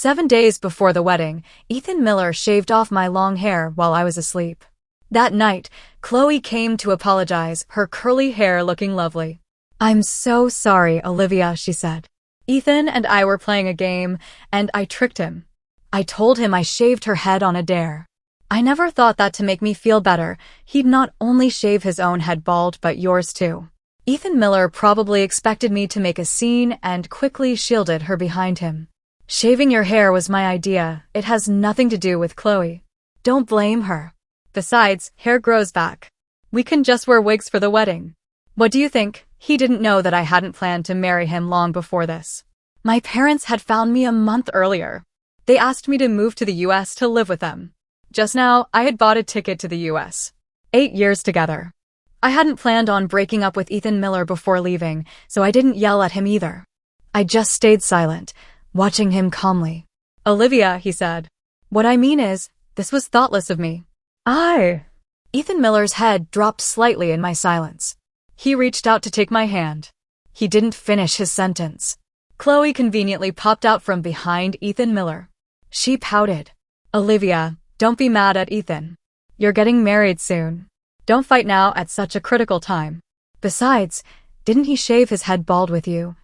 7 days before the wedding, Ethan Miller shaved off my long hair while I was asleep. That night, Chloe came to apologize, her curly hair looking lovely. "I'm so sorry, Olivia," she said. "Ethan and I were playing a game, and I tricked him. I told him I shaved her head on a dare. I never thought that to make me feel better, he'd not only shave his own head bald but yours too." Ethan Miller probably expected me to make a scene and quickly shielded her behind him. "Shaving your hair was my idea. It has nothing to do with Chloe. Don't blame her. Besides, hair grows back. We can just wear wigs for the wedding. What do you think? He didn't know that I hadn't planned to marry him long before this. My parents had found me a month earlier. They asked me to move to the US to live with them. Just now, I had bought a ticket to the US. 8 years together. I hadn't planned on breaking up with Ethan Miller before leaving, so I didn't yell at him either. I just stayed silent, watching him calmly. "Olivia," he said. "What I mean is, this was thoughtless of me." Ethan Miller's head dropped slightly in my silence. He reached out to take my hand. He didn't finish his sentence. Chloe conveniently popped out from behind Ethan Miller. She pouted. "Olivia, don't be mad at Ethan. You're getting married soon. Don't fight now at such a critical time. Besides, didn't he shave his head bald with you?"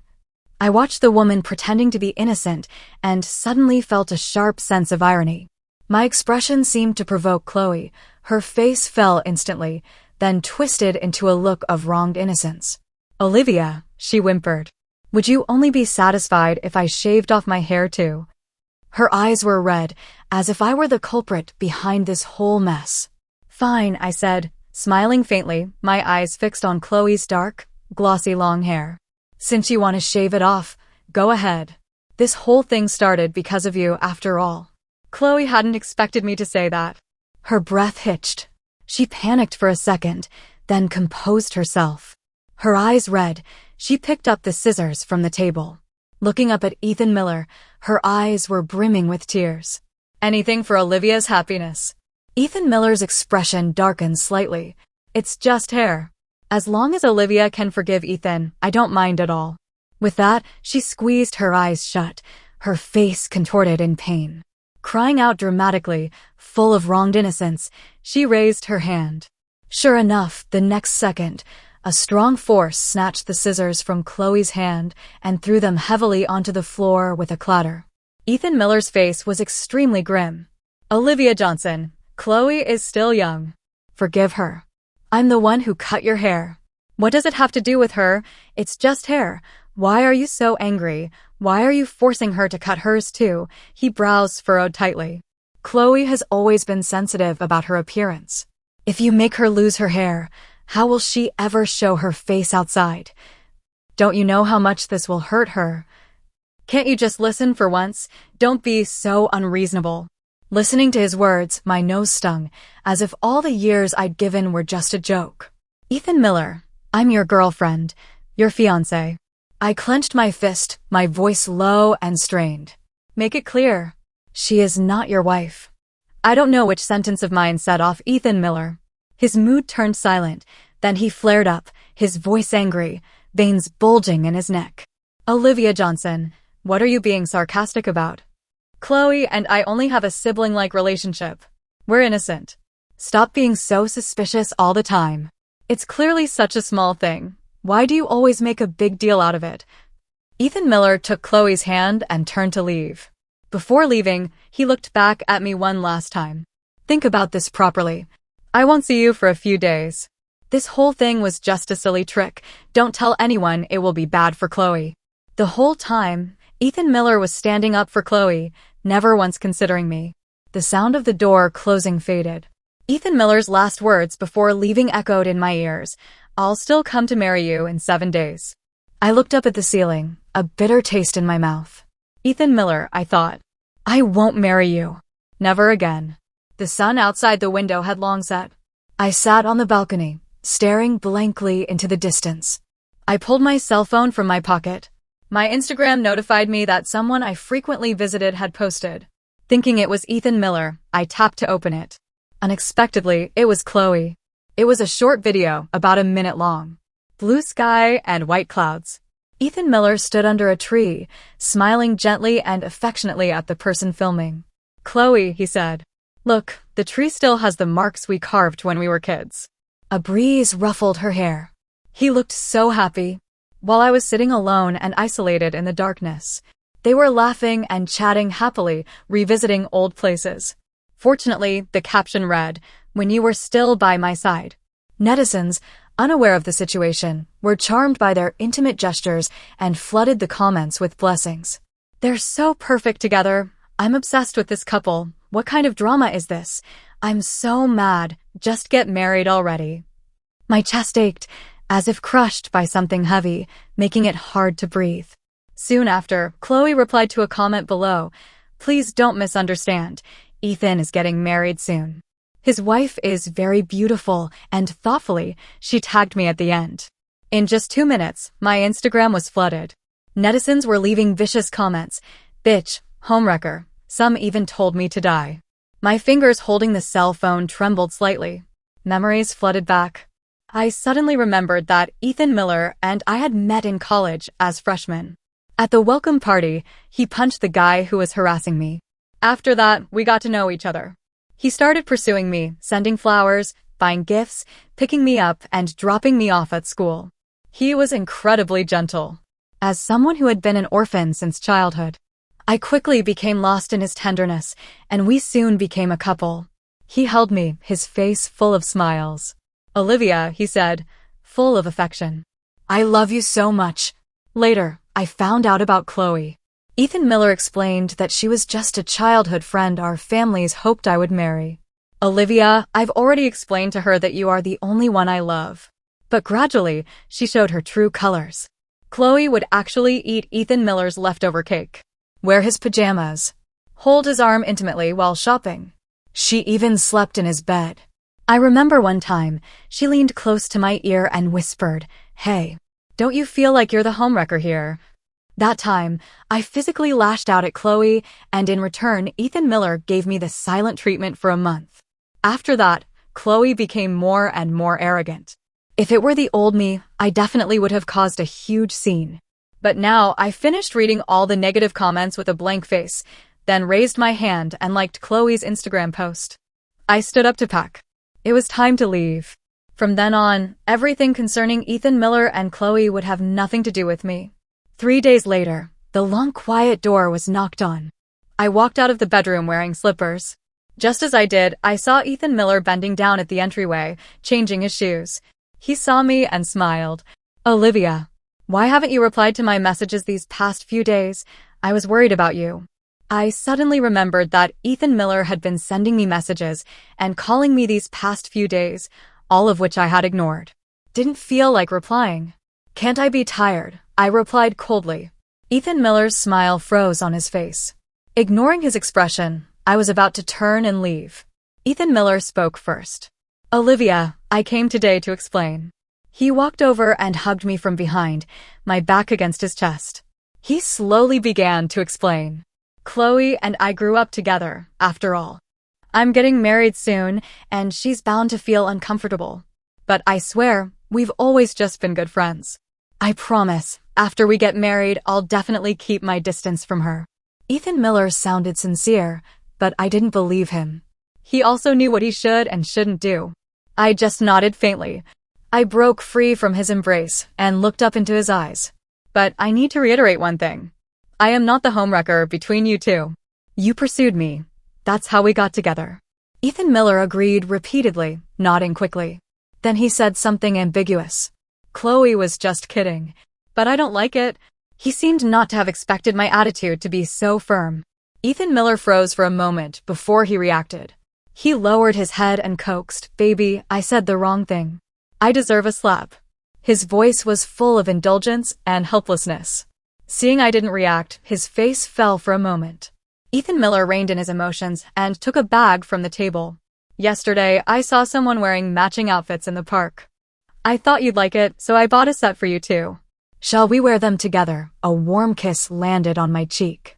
I watched the woman pretending to be innocent and suddenly felt a sharp sense of irony. My expression seemed to provoke Chloe. Her face fell instantly, then twisted into a look of wronged innocence. "Olivia," she whimpered, "would you only be satisfied if I shaved off my hair too?" Her eyes were red, as if I were the culprit behind this whole mess. "Fine," I said, smiling faintly, my eyes fixed on Chloe's dark, glossy long hair. "Since you want to shave it off, go ahead. This whole thing started because of you after all." Chloe hadn't expected me to say that. Her breath hitched. She panicked for a second, then composed herself. Her eyes red, she picked up the scissors from the table. Looking up at Ethan Miller, her eyes were brimming with tears. "Anything for Olivia's happiness." Ethan Miller's expression darkened slightly. "It's just hair. As long as Olivia can forgive Ethan, I don't mind at all." With that, she squeezed her eyes shut, her face contorted in pain. Crying out dramatically, full of wronged innocence, she raised her hand. Sure enough, the next second, a strong force snatched the scissors from Chloe's hand and threw them heavily onto the floor with a clatter. Ethan Miller's face was extremely grim. "Olivia Johnson, Chloe is still young. Forgive her. I'm the one who cut your hair. What does it have to do with her? It's just hair. Why are you so angry? Why are you forcing her to cut hers too?" He brows furrowed tightly. "Chloe has always been sensitive about her appearance. If you make her lose her hair, how will she ever show her face outside? Don't you know how much this will hurt her? Can't you just listen for once? Don't be so unreasonable." Listening to his words, my nose stung, as if all the years I'd given were just a joke. "Ethan Miller, I'm your girlfriend, your fiancé." I clenched my fist, my voice low and strained. "Make it clear. She is not your wife." I don't know which sentence of mine set off Ethan Miller. His mood turned silent, then he flared up, his voice angry, veins bulging in his neck. "Olivia Johnson, what are you being sarcastic about? Chloe and I only have a sibling-like relationship. We're innocent. Stop being so suspicious all the time. It's clearly such a small thing. Why do you always make a big deal out of it?" Ethan Miller took Chloe's hand and turned to leave. Before leaving, he looked back at me one last time. "Think about this properly. I won't see you for a few days. This whole thing was just a silly trick. Don't tell anyone, it will be bad for Chloe." The whole time, Ethan Miller was standing up for Chloe, never once considering me. The sound of the door closing faded. Ethan Miller's last words before leaving echoed in my ears. "I'll still come to marry you in 7 days." I looked up at the ceiling, a bitter taste in my mouth. "Ethan Miller," I thought. "I won't marry you. Never again." The sun outside the window had long set. I sat on the balcony, staring blankly into the distance. I pulled my cell phone from my pocket. My Instagram notified me that someone I frequently visited had posted. Thinking it was Ethan Miller, I tapped to open it. Unexpectedly, it was Chloe. It was a short video, about a minute long. Blue sky and white clouds. Ethan Miller stood under a tree, smiling gently and affectionately at the person filming. "Chloe," he said. "Look, the tree still has the marks we carved when we were kids." A breeze ruffled her hair. He looked so happy. While I was sitting alone and isolated in the darkness, they were laughing and chatting happily, revisiting old places. Fortunately, the caption read, "When you were still by my side." Netizens, unaware of the situation, were charmed by their intimate gestures and flooded the comments with blessings. "They're so perfect together. I'm obsessed with this couple. What kind of drama is this? I'm so mad. Just get married already." My chest ached, as if crushed by something heavy, making it hard to breathe. Soon after, Chloe replied to a comment below, "Please don't misunderstand. Ethan is getting married soon. His wife is very beautiful," and thoughtfully, she tagged me at the end. In just 2 minutes, my Instagram was flooded. Netizens were leaving vicious comments. "Bitch, homewrecker." Some even told me to die. My fingers holding the cell phone trembled slightly. Memories flooded back. I suddenly remembered that Ethan Miller and I had met in college as freshmen. At the welcome party, he punched the guy who was harassing me. After that, we got to know each other. He started pursuing me, sending flowers, buying gifts, picking me up, and dropping me off at school. He was incredibly gentle. As someone who had been an orphan since childhood, I quickly became lost in his tenderness, and we soon became a couple. He held me, his face full of smiles. "Olivia," he said, full of affection. "I love you so much." Later, I found out about Chloe. Ethan Miller explained that she was just a childhood friend our families hoped I would marry. "Olivia, I've already explained to her that you are the only one I love." But gradually, she showed her true colors. Chloe would actually eat Ethan Miller's leftover cake, wear his pajamas, hold his arm intimately while shopping. She even slept in his bed. I remember one time, she leaned close to my ear and whispered, "Hey, don't you feel like you're the homewrecker here?" That time, I physically lashed out at Chloe, and in return, Ethan Miller gave me the silent treatment for a month. After that, Chloe became more and more arrogant. If it were the old me, I definitely would have caused a huge scene. But now, I finished reading all the negative comments with a blank face, then raised my hand and liked Chloe's Instagram post. I stood up to pack. It was time to leave. From then on, everything concerning Ethan Miller and Chloe would have nothing to do with me. 3 days later, the long quiet door was knocked on. I walked out of the bedroom wearing slippers. Just as I did, I saw Ethan Miller bending down at the entryway, changing his shoes. He saw me and smiled. "Olivia, why haven't you replied to my messages these past few days? I was worried about you." I suddenly remembered that Ethan Miller had been sending me messages and calling me these past few days, all of which I had ignored. Didn't feel like replying. "Can't I be tired?" I replied coldly. Ethan Miller's smile froze on his face. Ignoring his expression, I was about to turn and leave. Ethan Miller spoke first. "Olivia, I came today to explain." He walked over and hugged me from behind, my back against his chest. He slowly began to explain. "Chloe and I grew up together, after all. I'm getting married soon, and she's bound to feel uncomfortable. But I swear, we've always just been good friends. I promise, after we get married, I'll definitely keep my distance from her." Ethan Miller sounded sincere, but I didn't believe him. He also knew what he should and shouldn't do. I just nodded faintly. I broke free from his embrace and looked up into his eyes. "But I need to reiterate one thing. I am not the homewrecker between you two. You pursued me. That's how we got together." Ethan Miller agreed repeatedly, nodding quickly. Then he said something ambiguous. "Chloe was just kidding. But I don't like it." He seemed not to have expected my attitude to be so firm. Ethan Miller froze for a moment before he reacted. He lowered his head and coaxed, "Baby, I said the wrong thing. I deserve a slap." His voice was full of indulgence and helplessness. Seeing I didn't react, his face fell for a moment. Ethan Miller reined in his emotions and took a bag from the table. "Yesterday, I saw someone wearing matching outfits in the park. I thought you'd like it, so I bought a set for you too. Shall we wear them together?" A warm kiss landed on my cheek.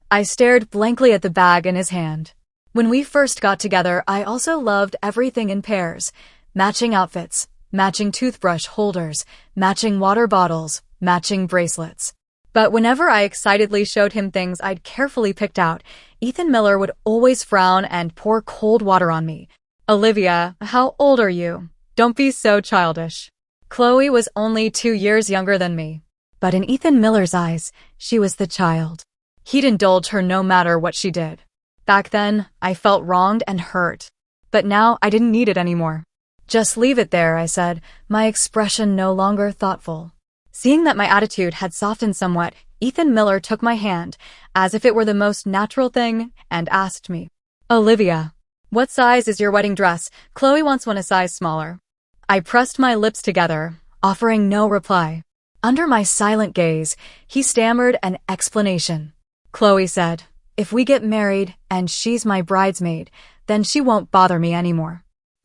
I stared blankly at the bag in his hand. When we first got together, I also loved everything in pairs. Matching outfits, matching toothbrush holders, matching water bottles, matching bracelets. But whenever I excitedly showed him things I'd carefully picked out, Ethan Miller would always frown and pour cold water on me. Olivia, how old are you? Don't be so childish. Chloe was only 2 years younger than me. But in Ethan Miller's eyes, she was the child. He'd indulge her no matter what she did. Back then, I felt wronged and hurt. But now I didn't need it anymore. Just leave it there, I said, my expression no longer thoughtful. Seeing that my attitude had softened somewhat, Ethan Miller took my hand, as if it were the most natural thing, and asked me, Olivia, what size is your wedding dress? Chloe wants one a size smaller. I pressed my lips together, offering no reply. Under my silent gaze, he stammered an explanation. Chloe said, if we get married and she's my bridesmaid, then she won't bother me anymore.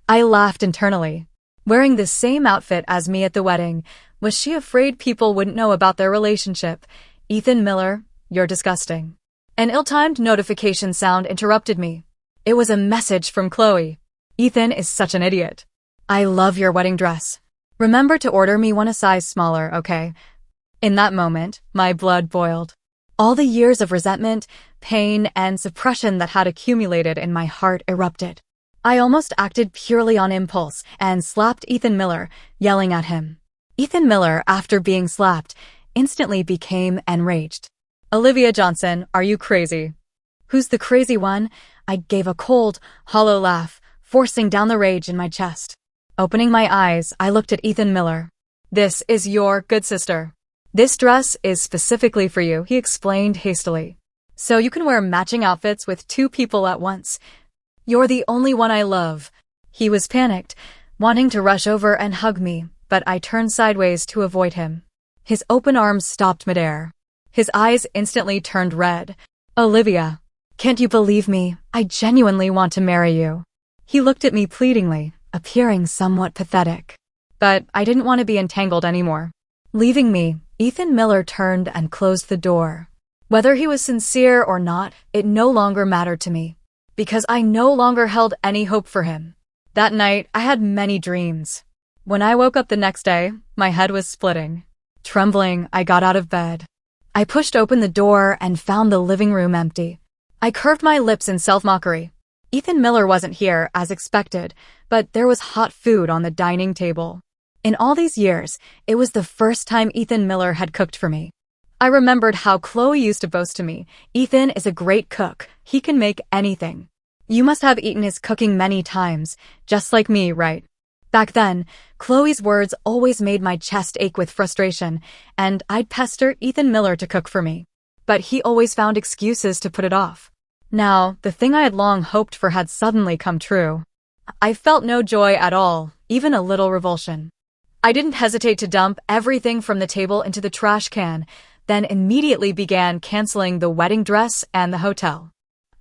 I laughed internally. Wearing the same outfit as me at the wedding, was she afraid people wouldn't know about their relationship? Ethan Miller, you're disgusting. An ill-timed notification sound interrupted me. It was a message from Chloe. Ethan is such an idiot. I love your wedding dress. Remember to order me one a size smaller, okay? In that moment, my blood boiled. All the years of resentment, pain, and suppression that had accumulated in my heart erupted. I almost acted purely on impulse and slapped Ethan Miller, yelling at him. Ethan Miller, after being slapped, instantly became enraged. Olivia Johnson, are you crazy? Who's the crazy one? I gave a cold, hollow laugh, forcing down the rage in my chest. Opening my eyes, I looked at Ethan Miller. This is your good sister. This dress is specifically for you, he explained hastily. So you can wear matching outfits with 2 people at once. You're the only one I love. He was panicked, wanting to rush over and hug me, but I turned sideways to avoid him. His open arms stopped midair. His eyes instantly turned red. Olivia, can't you believe me? I genuinely want to marry you. He looked at me pleadingly, appearing somewhat pathetic. But I didn't want to be entangled anymore. Leaving me, Ethan Miller turned and closed the door. Whether he was sincere or not, it no longer mattered to me, because I no longer held any hope for him. That night, I had many dreams. When I woke up the next day, my head was splitting. Trembling, I got out of bed. I pushed open the door and found the living room empty. I curved my lips in self-mockery. Ethan Miller wasn't here, as expected, but there was hot food on the dining table. In all these years, it was the first time Ethan Miller had cooked for me. I remembered how Chloe used to boast to me, Ethan is a great cook, he can make anything. You must have eaten his cooking many times, just like me, right? Back then, Chloe's words always made my chest ache with frustration, and I'd pester Ethan Miller to cook for me. But he always found excuses to put it off. Now, the thing I had long hoped for had suddenly come true. I felt no joy at all, even a little revulsion. I didn't hesitate to dump everything from the table into the trash can, then immediately began canceling the wedding dress and the hotel.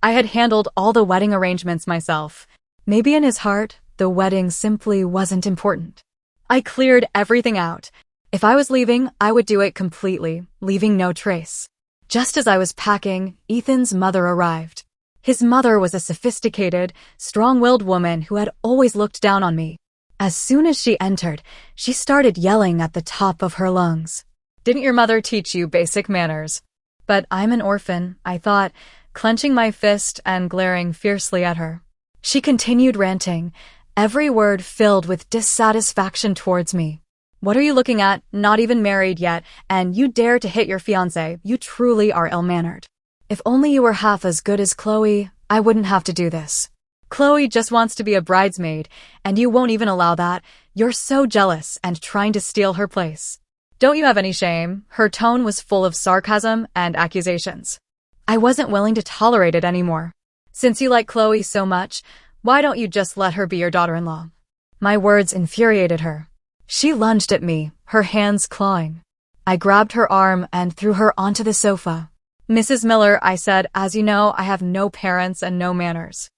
I had handled all the wedding arrangements myself. Maybe in his heart, the wedding simply wasn't important. I cleared everything out. If I was leaving, I would do it completely, leaving no trace. Just as I was packing, Ethan's mother arrived. His mother was a sophisticated, strong-willed woman who had always looked down on me. As soon as she entered, she started yelling at the top of her lungs. Didn't your mother teach you basic manners? But I'm an orphan, I thought, clenching my fist and glaring fiercely at her. She continued ranting, every word filled with dissatisfaction towards me. What are you looking at? Not even married yet, and you dare to hit your fiancé. You truly are ill-mannered. If only you were half as good as Chloe, I wouldn't have to do this. Chloe just wants to be a bridesmaid, and you won't even allow that. You're so jealous and trying to steal her place. Don't you have any shame? Her tone was full of sarcasm and accusations. I wasn't willing to tolerate it anymore. Since you like Chloe so much, why don't you just let her be your daughter-in-law? My words infuriated her. She lunged at me, her hands clawing. I grabbed her arm and threw her onto the sofa. Mrs. Miller, I said, as you know, I have no parents and no manners.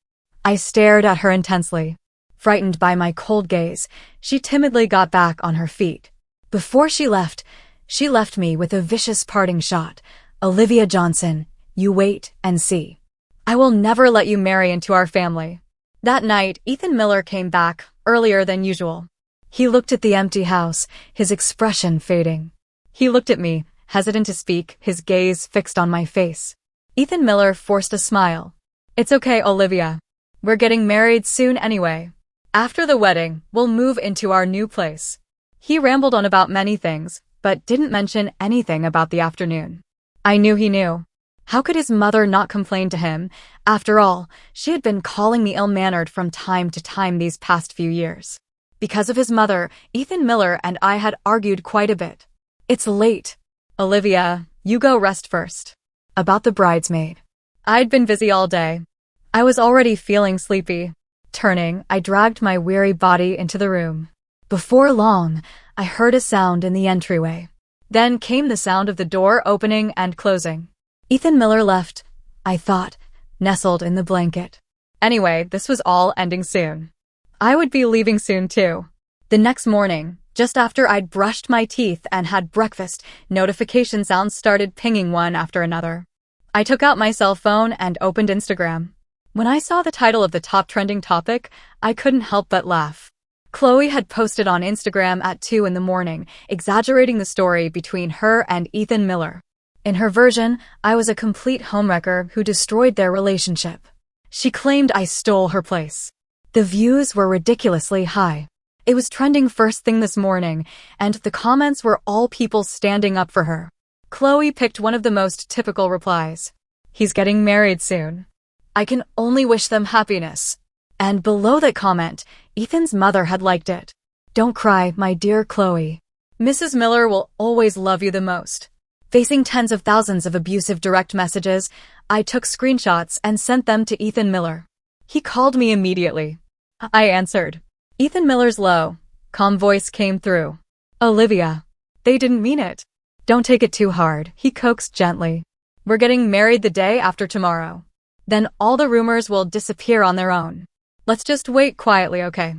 I stared at her intensely. Frightened by my cold gaze, she timidly got back on her feet. Before she left me with a vicious parting shot. Olivia Johnson, you wait and see. I will never let you marry into our family. That night, Ethan Miller came back, earlier than usual. He looked at the empty house, his expression fading. He looked at me, hesitant to speak, his gaze fixed on my face. Ethan Miller forced a smile. It's okay, Olivia. We're getting married soon anyway. After the wedding, we'll move into our new place. He rambled on about many things, but didn't mention anything about the afternoon. I knew he knew. How could his mother not complain to him? After all, she had been calling me ill-mannered from time to time these past few years. Because of his mother, Ethan Miller and I had argued quite a bit. It's late. Olivia, you go rest first. About the bridesmaid. I'd been busy all day. I was already feeling sleepy. Turning, I dragged my weary body into the room. Before long, I heard a sound in the entryway. Then came the sound of the door opening and closing. Ethan Miller left, I thought, nestled in the blanket. Anyway, this was all ending soon. I would be leaving soon too. The next morning, just after I'd brushed my teeth and had breakfast, notification sounds started pinging one after another. I took out my cell phone and opened Instagram. When I saw the title of the top trending topic, I couldn't help but laugh. Chloe had posted on Instagram at 2 in the morning, exaggerating the story between her and Ethan Miller. In her version, I was a complete homewrecker who destroyed their relationship. She claimed I stole her place. The views were ridiculously high. It was trending first thing this morning, and the comments were all people standing up for her. Chloe picked one of the most typical replies. He's getting married soon. I can only wish them happiness. And below that comment, Ethan's mother had liked it. Don't cry, my dear Chloe. Mrs. Miller will always love you the most. Facing tens of thousands of abusive direct messages, I took screenshots and sent them to Ethan Miller. He called me immediately. I answered. Ethan Miller's low, calm voice came through. Olivia. They didn't mean it. Don't take it too hard, he coaxed gently. We're getting married the day after tomorrow. Then all the rumors will disappear on their own. Let's just wait quietly, okay?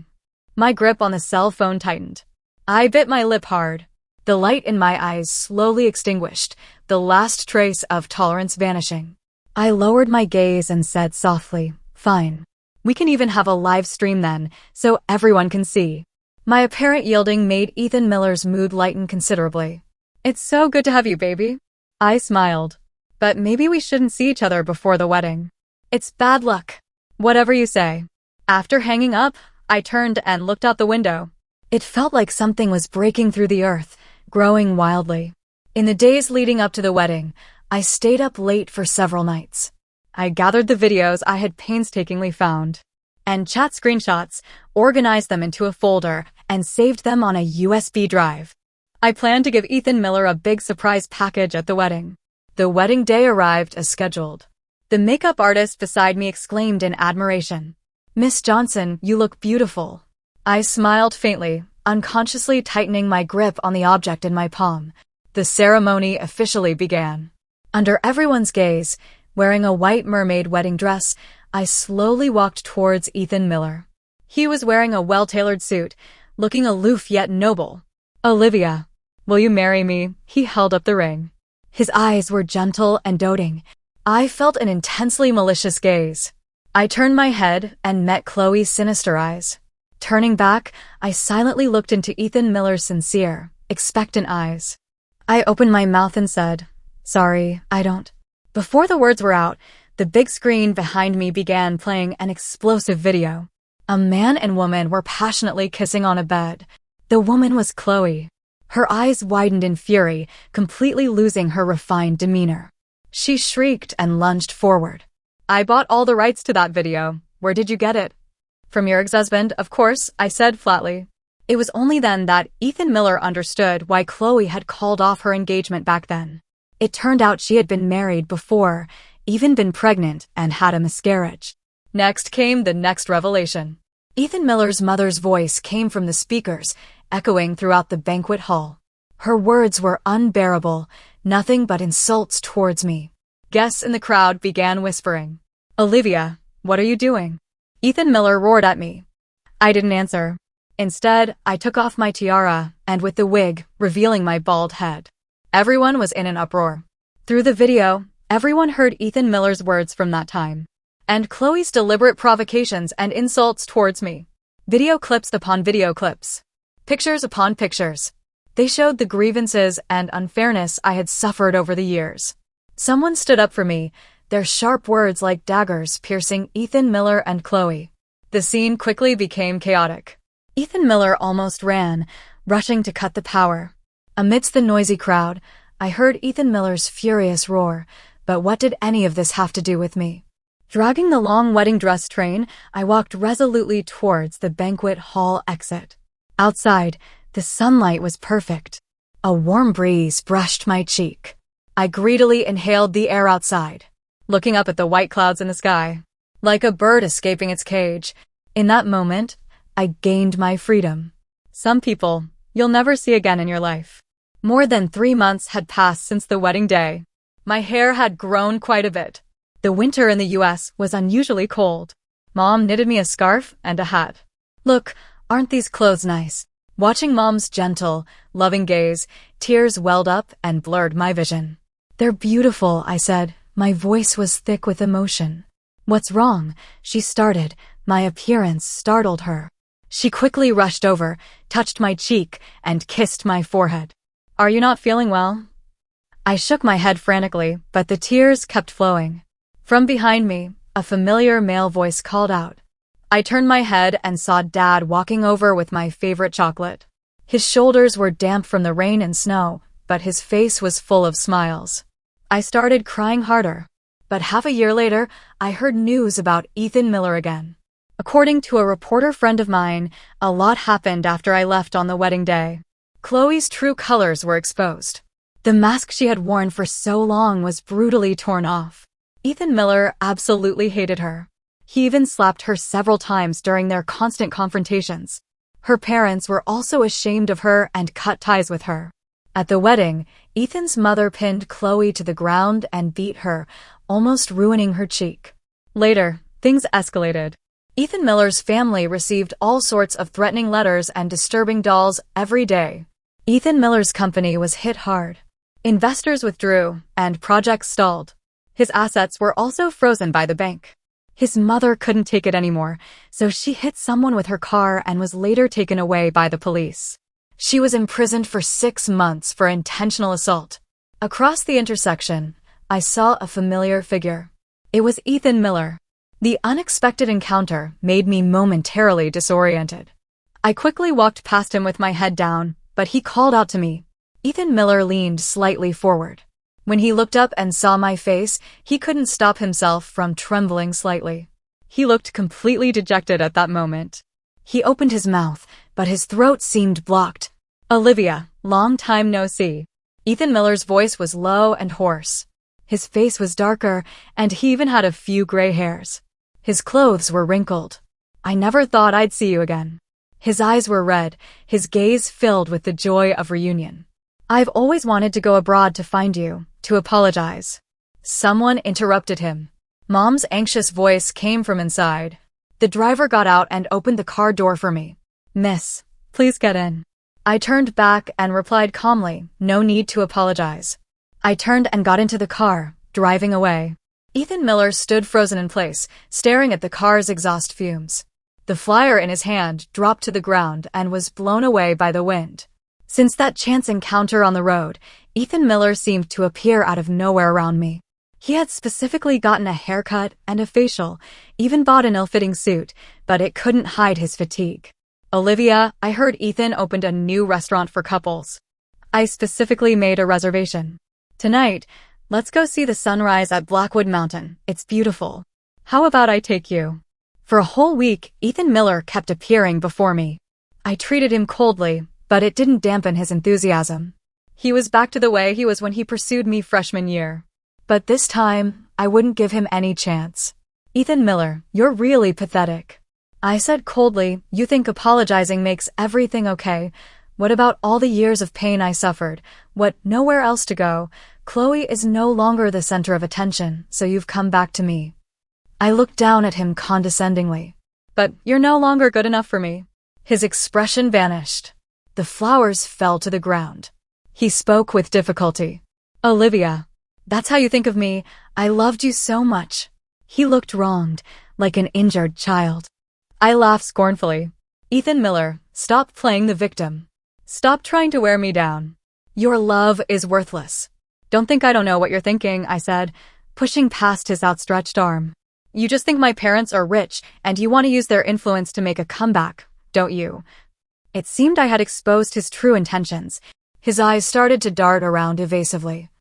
My grip on the cell phone tightened. I bit my lip hard. The light in my eyes slowly extinguished, the last trace of tolerance vanishing. I lowered my gaze and said softly, fine. We can even have a live stream then, so everyone can see. My apparent yielding made Ethan Miller's mood lighten considerably. It's so good to have you, baby. I smiled. But maybe we shouldn't see each other before the wedding. It's bad luck. Whatever you say. After hanging up, I turned and looked out the window. It felt like something was breaking through the earth, growing wildly. In the days leading up to the wedding, I stayed up late for several nights. I gathered the videos I had painstakingly found and chat screenshots, organized them into a folder, and saved them on a USB drive. I planned to give Ethan Miller a big surprise package at the wedding. The wedding day arrived as scheduled. The makeup artist beside me exclaimed in admiration. Miss Johnson, you look beautiful. I smiled faintly, unconsciously tightening my grip on the object in my palm. The ceremony officially began. Under everyone's gaze, wearing a white mermaid wedding dress, I slowly walked towards Ethan Miller. He was wearing a well-tailored suit, looking aloof yet noble. Olivia, will you marry me? He held up the ring. His eyes were gentle and doting. I felt an intensely malicious gaze. I turned my head and met Chloe's sinister eyes. Turning back, I silently looked into Ethan Miller's sincere, expectant eyes. I opened my mouth and said, sorry, I don't. Before the words were out, the big screen behind me began playing an explosive video. A man and woman were passionately kissing on a bed. The woman was Chloe. Her eyes widened in fury, completely losing her refined demeanor. She shrieked and lunged forward. I bought all the rights to that video. Where did you get it? From your ex-husband, of course, I said flatly. It was only then that Ethan Miller understood why Chloe had called off her engagement back then. It turned out she had been married before, even been pregnant, and had a miscarriage. Next came the next revelation. Ethan Miller's mother's voice came from the speakers, echoing throughout the banquet hall. Her words were unbearable, nothing but insults towards me. Guests in the crowd began whispering. Olivia, what are you doing? Ethan Miller roared at me. I didn't answer. Instead, I took off my tiara, and with the wig, revealing my bald head. Everyone was in an uproar. Through the video, everyone heard Ethan Miller's words from that time, and Chloe's deliberate provocations and insults towards me. Video clips upon video clips. Pictures upon pictures. They showed the grievances and unfairness I had suffered over the years. Someone stood up for me, their sharp words like daggers piercing Ethan Miller and Chloe. The scene quickly became chaotic. Ethan Miller almost ran, rushing to cut the power. Amidst the noisy crowd, I heard Ethan Miller's furious roar, but what did any of this have to do with me? Dragging the long wedding dress train, I walked resolutely towards the banquet hall exit. Outside, the sunlight was perfect. A warm breeze brushed my cheek. I greedily inhaled the air outside, looking up at the white clouds in the sky. Like a bird escaping its cage, in that moment, I gained my freedom. Some people you'll never see again in your life. More than 3 months had passed since the wedding day. My hair had grown quite a bit. The winter in the US was unusually cold. Mom knitted me a scarf and a hat. Look, aren't these clothes nice? Watching Mom's gentle, loving gaze, tears welled up and blurred my vision. They're beautiful, I said. My voice was thick with emotion. What's wrong? She started. My appearance startled her. She quickly rushed over, touched my cheek, and kissed my forehead. Are you not feeling well? I shook my head frantically, but the tears kept flowing. From behind me, a familiar male voice called out. I turned my head and saw Dad walking over with my favorite chocolate. His shoulders were damp from the rain and snow, but his face was full of smiles. I started crying harder. But half a year later, I heard news about Ethan Miller again. According to a reporter friend of mine, a lot happened after I left on the wedding day. Chloe's true colors were exposed. The mask she had worn for so long was brutally torn off. Ethan Miller absolutely hated her. He even slapped her several times during their constant confrontations. Her parents were also ashamed of her and cut ties with her. At the wedding, Ethan's mother pinned Chloe to the ground and beat her, almost ruining her cheek. Later, things escalated. Ethan Miller's family received all sorts of threatening letters and disturbing dolls every day. Ethan Miller's company was hit hard. Investors withdrew, and projects stalled. His assets were also frozen by the bank. His mother couldn't take it anymore, so she hit someone with her car and was later taken away by the police. She was imprisoned for 6 months for intentional assault. Across the intersection, I saw a familiar figure. It was Ethan Miller. The unexpected encounter made me momentarily disoriented. I quickly walked past him with my head down, but he called out to me. Ethan Miller leaned slightly forward. When he looked up and saw my face, he couldn't stop himself from trembling slightly. He looked completely dejected at that moment. He opened his mouth, but his throat seemed blocked. Olivia, long time no see. Ethan Miller's voice was low and hoarse. His face was darker, and he even had a few gray hairs. His clothes were wrinkled. I never thought I'd see you again. His eyes were red, his gaze filled with the joy of reunion. I've always wanted to go abroad to find you, to apologize. Someone interrupted him. Mom's anxious voice came from inside. The driver got out and opened the car door for me. Miss, please get in. I turned back and replied calmly, no need to apologize. I turned and got into the car, driving away. Ethan Miller stood frozen in place, staring at the car's exhaust fumes. The flyer in his hand dropped to the ground and was blown away by the wind. Since that chance encounter on the road, Ethan Miller seemed to appear out of nowhere around me. He had specifically gotten a haircut and a facial, even bought an ill-fitting suit, but it couldn't hide his fatigue. Olivia, I heard Ethan opened a new restaurant for couples. I specifically made a reservation. Tonight, let's go see the sunrise at Blackwood Mountain. It's beautiful. How about I take you? For a whole week, Ethan Miller kept appearing before me. I treated him coldly, but it didn't dampen his enthusiasm. He was back to the way he was when he pursued me freshman year. But this time, I wouldn't give him any chance. Ethan Miller, you're really pathetic. I said coldly, you think apologizing makes everything okay? What about all the years of pain I suffered? What, nowhere else to go? Chloe is no longer the center of attention, so you've come back to me. I looked down at him condescendingly. But you're no longer good enough for me. His expression vanished. The flowers fell to the ground. He spoke with difficulty. Olivia, that's how you think of me. I loved you so much. He looked wronged, like an injured child. I laughed scornfully. Ethan Miller, stop playing the victim. Stop trying to wear me down. Your love is worthless. Don't think I don't know what you're thinking, I said, pushing past his outstretched arm. You just think my parents are rich and you want to use their influence to make a comeback, don't you? It seemed I had exposed his true intentions. His eyes started to dart around evasively.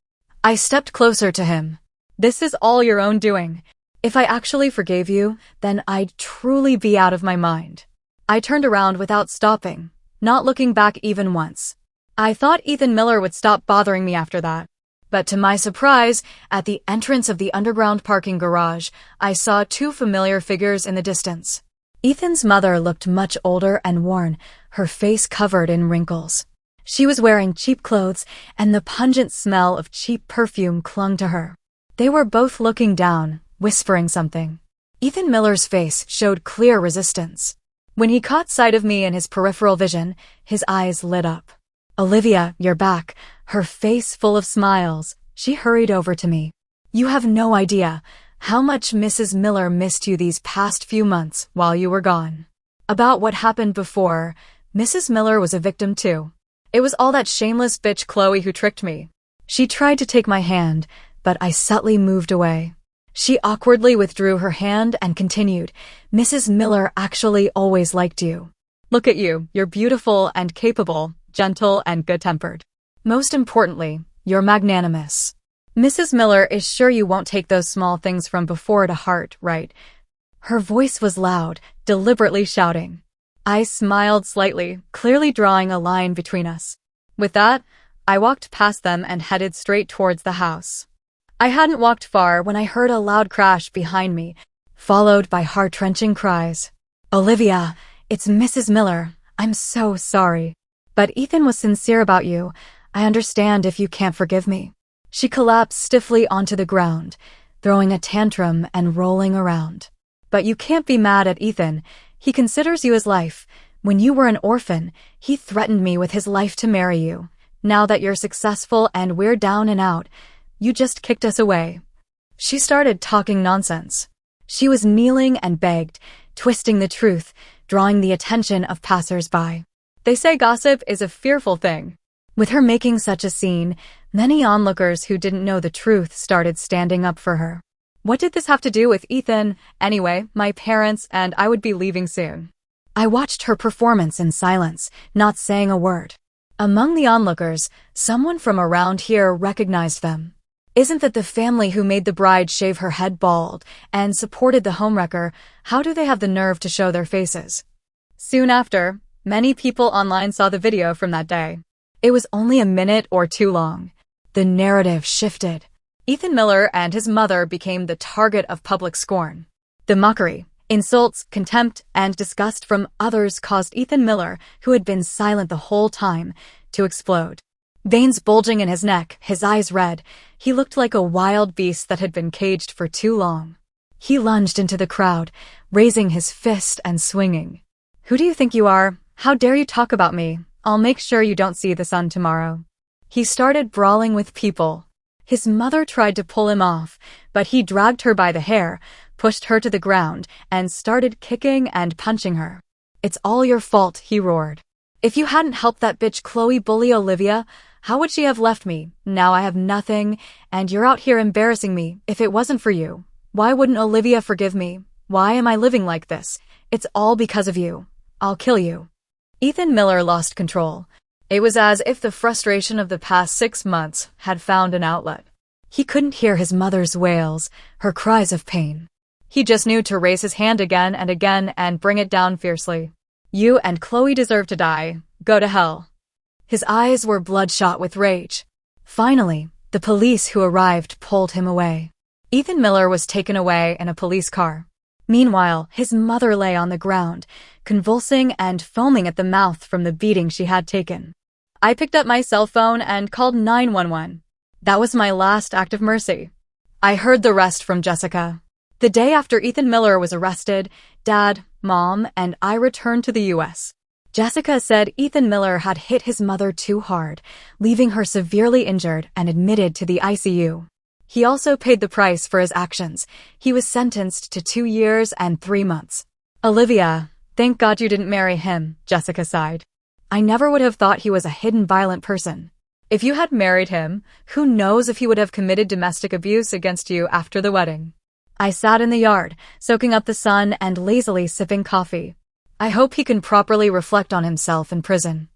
I stepped closer to him. This is all your own doing. If I actually forgave you, then I'd truly be out of my mind. I turned around without stopping, not looking back even once. I thought Ethan Miller would stop bothering me after that. But to my surprise, at the entrance of the underground parking garage, I saw two familiar figures in the distance. Ethan's mother looked much older and worn, her face covered in wrinkles. She was wearing cheap clothes, and the pungent smell of cheap perfume clung to her. They were both looking down, whispering something. Ethan Miller's face showed clear resistance. When he caught sight of me in his peripheral vision, his eyes lit up. Olivia, you're back. Her face full of smiles, she hurried over to me. You have no idea how much Mrs. Miller missed you these past few months while you were gone. About what happened before, Mrs. Miller was a victim too. It was all that shameless bitch Chloe who tricked me. She tried to take my hand, but I subtly moved away. She awkwardly withdrew her hand and continued, Mrs. Miller actually always liked you. Look at you, you're beautiful and capable, gentle and good-tempered. Most importantly, you're magnanimous. Mrs. Miller is sure you won't take those small things from before to heart, right? Her voice was loud, deliberately shouting. I smiled slightly, clearly drawing a line between us. With that, I walked past them and headed straight towards the house. I hadn't walked far when I heard a loud crash behind me, followed by heart-wrenching cries. Olivia, it's Mrs. Miller. I'm so sorry. But Ethan was sincere about you. I understand if you can't forgive me. She collapsed stiffly onto the ground, throwing a tantrum and rolling around. But you can't be mad at Ethan. He considers you his life. When you were an orphan, he threatened me with his life to marry you. Now that you're successful and we're down and out, you just kicked us away. She started talking nonsense. She was kneeling and begged, twisting the truth, drawing the attention of passers-by. They say gossip is a fearful thing. With her making such a scene, many onlookers who didn't know the truth started standing up for her. What did this have to do with Ethan? Anyway, my parents and I would be leaving soon. I watched her performance in silence, not saying a word. Among the onlookers, someone from around here recognized them. Isn't that the family who made the bride shave her head bald and supported the homewrecker? How do they have the nerve to show their faces? Soon after, many people online saw the video from that day. It was only a minute or two long. The narrative shifted. Ethan Miller and his mother became the target of public scorn. The mockery, insults, contempt, and disgust from others caused Ethan Miller, who had been silent the whole time, to explode. Veins bulging in his neck, his eyes red, he looked like a wild beast that had been caged for too long. He lunged into the crowd, raising his fist and swinging. Who do you think you are? How dare you talk about me? I'll make sure you don't see the sun tomorrow. He started brawling with people. His mother tried to pull him off, but he dragged her by the hair, pushed her to the ground, and started kicking and punching her. It's all your fault, he roared. If you hadn't helped that bitch Chloe bully Olivia, how would she have left me? Now I have nothing, and you're out here embarrassing me. If it wasn't for you, why wouldn't Olivia forgive me? Why am I living like this? It's all because of you. I'll kill you. Ethan Miller lost control. It was as if the frustration of the past 6 months had found an outlet. He couldn't hear his mother's wails, her cries of pain. He just knew to raise his hand again and bring it down fiercely. You and Chloe deserve to die. Go to hell. His eyes were bloodshot with rage. Finally, the police who arrived pulled him away. Ethan Miller was taken away in a police car. Meanwhile, his mother lay on the ground, convulsing and foaming at the mouth from the beating she had taken. I picked up my cell phone and called 911. That was my last act of mercy. I heard the rest from Jessica. The day after Ethan Miller was arrested, Dad, Mom, and I returned to the U.S. Jessica said Ethan Miller had hit his mother too hard, leaving her severely injured and admitted to the ICU. He also paid the price for his actions. He was sentenced to 2 years and 3 months. Olivia, thank God you didn't marry him, Jessica sighed. I never would have thought he was a hidden violent person. If you had married him, who knows if he would have committed domestic abuse against you after the wedding. I sat in the yard, soaking up the sun and lazily sipping coffee. I hope he can properly reflect on himself in prison.